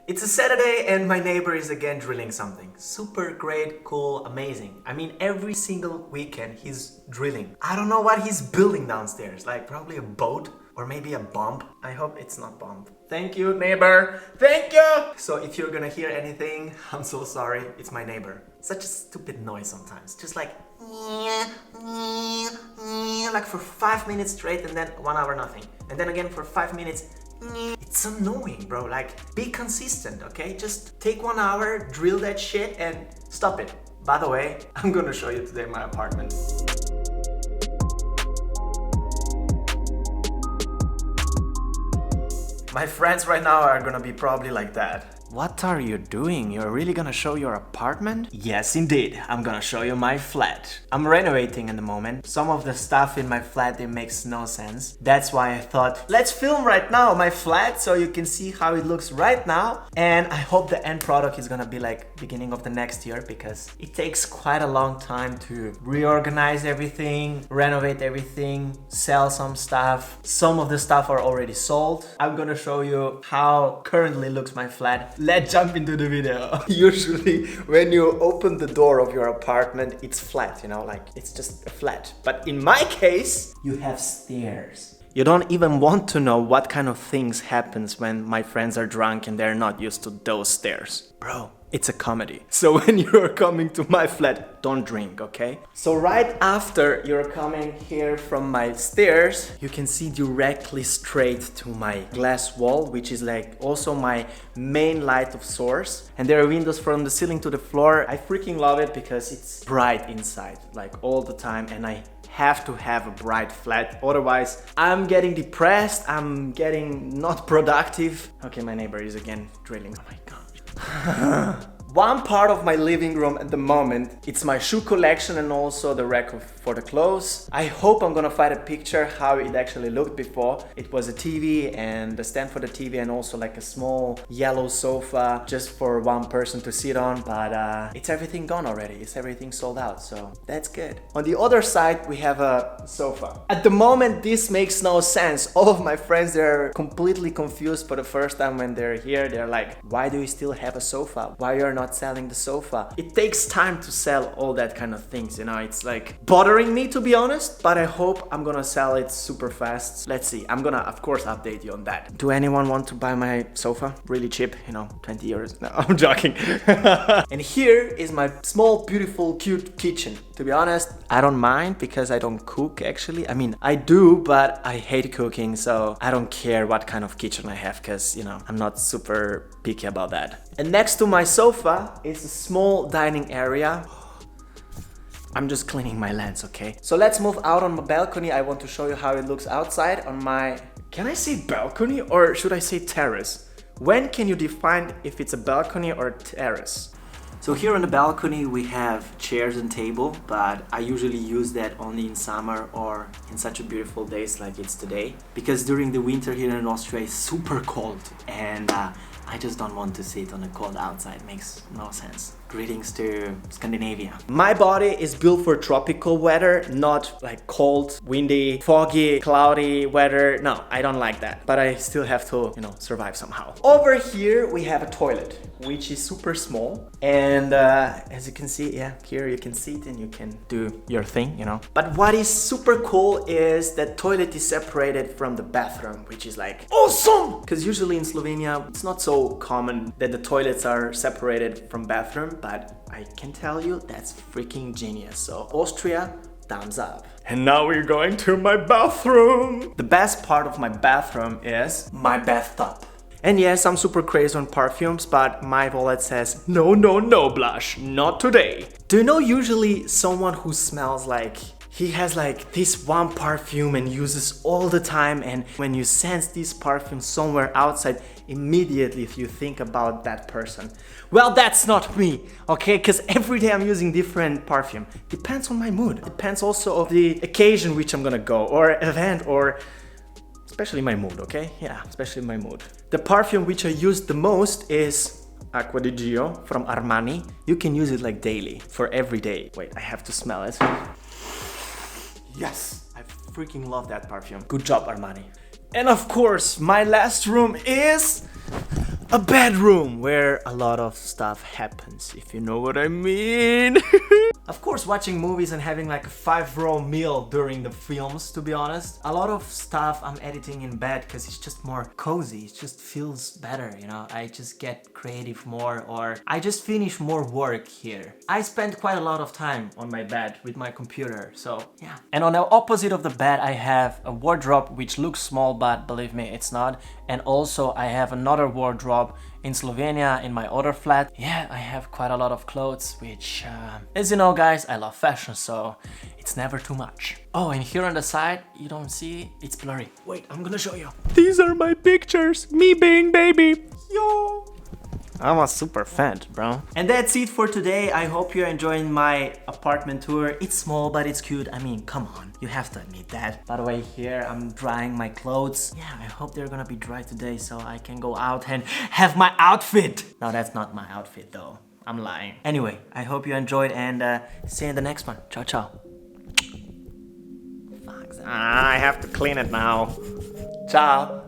It's a Saturday and my neighbor is again drilling something. Super great, cool, amazing. I mean, every single weekend he's drilling. I don't know what he's building downstairs, like probably a boat or maybe a bomb. I hope it's not bomb. Thank you, neighbor. Thank you. So if you're gonna hear anything, I'm so sorry. It's my neighbor. Such a stupid noise sometimes. Just like for 5 minutes straight and then 1 hour nothing. And then again for 5 minutes. It's annoying, bro. Like, be consistent, okay? Just take 1 hour, drill that shit and stop it. By the way, I'm gonna show you today my apartment. My friends right now are gonna be probably like that. What are you doing? You're really gonna show your apartment? Yes, indeed. I'm gonna show you my flat. I'm renovating in the moment. Some of the stuff in my flat, it makes no sense. That's why I thought, let's film right now my flat so you can see how it looks right now. And I hope the end product is gonna be like beginning of the next year because it takes quite a long time to reorganize everything, renovate everything, sell some stuff. Some of the stuff are already sold. I'm gonna show you how currently looks my flat. Let's jump into the video. Usually when you open the door of your apartment, it's flat, you know, like it's just a flat. But in my case, you have stairs. You don't even want to know what kind of things happens when my friends are drunk and they're not used to those stairs. Bro, it's a comedy. So when you're coming to my flat, don't drink, okay? So right after you're coming here from my stairs, you can see directly straight to my glass wall, which is like also my main light of source. And there are windows from the ceiling to the floor. I freaking love it because it's bright inside, like all the time. And I have to have a bright flat, otherwise I'm getting depressed, I'm getting not productive. Okay, my neighbor is again drilling. Oh my god. One part of my living room at the moment, it's my shoe collection and also the rack for the clothes. I hope I'm gonna find a picture how it actually looked before. It was a TV and the stand for the TV and also like a small yellow sofa just for one person to sit on, but it's everything gone already. It's everything sold out, so that's good. On the other side, we have a sofa. At the moment, this makes no sense. All of my friends, they're completely confused for the first time when they're here. They're like, why do you still have a sofa? Why you're not selling the sofa? It takes time to sell all that kind of things, you know. It's like bothering me, to be honest, but I hope I'm gonna sell it super fast. Let's see. I'm gonna of course update you on that. Do anyone want to buy my sofa? Really cheap, you know, 20 euros. No, I'm joking. And here is my small, beautiful, cute kitchen. To be honest, I don't mind because I don't cook actually. I mean, I do, but I hate cooking, so I don't care what kind of kitchen I have because, you know, I'm not super picky about that. And next to my sofa is a small dining area. I'm just cleaning my lens, okay? So let's move out on my balcony. I want to show you how it looks outside on my... Can I say balcony or should I say terrace? When can you define if it's a balcony or a terrace? So here on the balcony we have chairs and table, but I usually use that only in summer or in such a beautiful days like it's today. Because during the winter here in Austria it's super cold and I just don't want to sit on the cold outside. It makes no sense. Greetings to Scandinavia. My body is built for tropical weather, not like cold, windy, foggy, cloudy weather. No, I don't like that. But I still have to, you know, survive somehow. Over here we have a toilet, which is super small. And as you can see, yeah, here you can sit and you can do your thing, you know. But what is super cool is that toilet is separated from the bathroom, which is like awesome! Because usually in Slovenia, it's not so common that the toilets are separated from bathroom. But I can tell you that's freaking genius. So Austria, thumbs up. And now we're going to my bathroom. The best part of my bathroom is my bathtub. And yes, I'm super crazy on perfumes, but my wallet says, no, no, no, Blush, not today. Do you know usually someone who smells like he has like this one perfume and uses all the time, and when you sense this perfume somewhere outside, immediately you think about that person. Well, that's not me, okay? Because every day I'm using different perfume. Depends on my mood. Depends also on the occasion which I'm gonna go, or event, or especially my mood, okay? Yeah, especially my mood. The perfume which I use the most is Acqua di Gio from Armani. You can use it like daily, for every day. Wait, I have to smell it. Yes, I freaking love that perfume. Good job, Armani. And of course, my last room is A bedroom where a lot of stuff happens, if you know what I mean. Of course, watching movies and having like a 5-row meal during the films, to be honest. A lot of stuff I'm editing in bed because it's just more cozy. It just feels better, you know. I just get creative more, or I just finish more work here. I spend quite a lot of time on my bed with my computer, so yeah. And on the opposite of the bed, I have a wardrobe which looks small, but believe me, it's not. And also I have another wardrobe in Slovenia in my other flat. Yeah, I have quite a lot of clothes, which, as you know guys, I love fashion, so it's never too much. Oh, and here on the side, you don't see, it's blurry. Wait, I'm gonna show you. These are my pictures, me being baby. Yo! I'm a super fan, bro. And that's it for today. I hope you're enjoying my apartment tour. It's small, but it's cute. I mean, come on, you have to admit that. By the way, here I'm drying my clothes. Yeah, I hope they're gonna be dry today so I can go out and have my outfit. No, that's not my outfit though. I'm lying. Anyway, I hope you enjoyed, and see you in the next one. Ciao, ciao. Fuck. I have to clean it now. Ciao.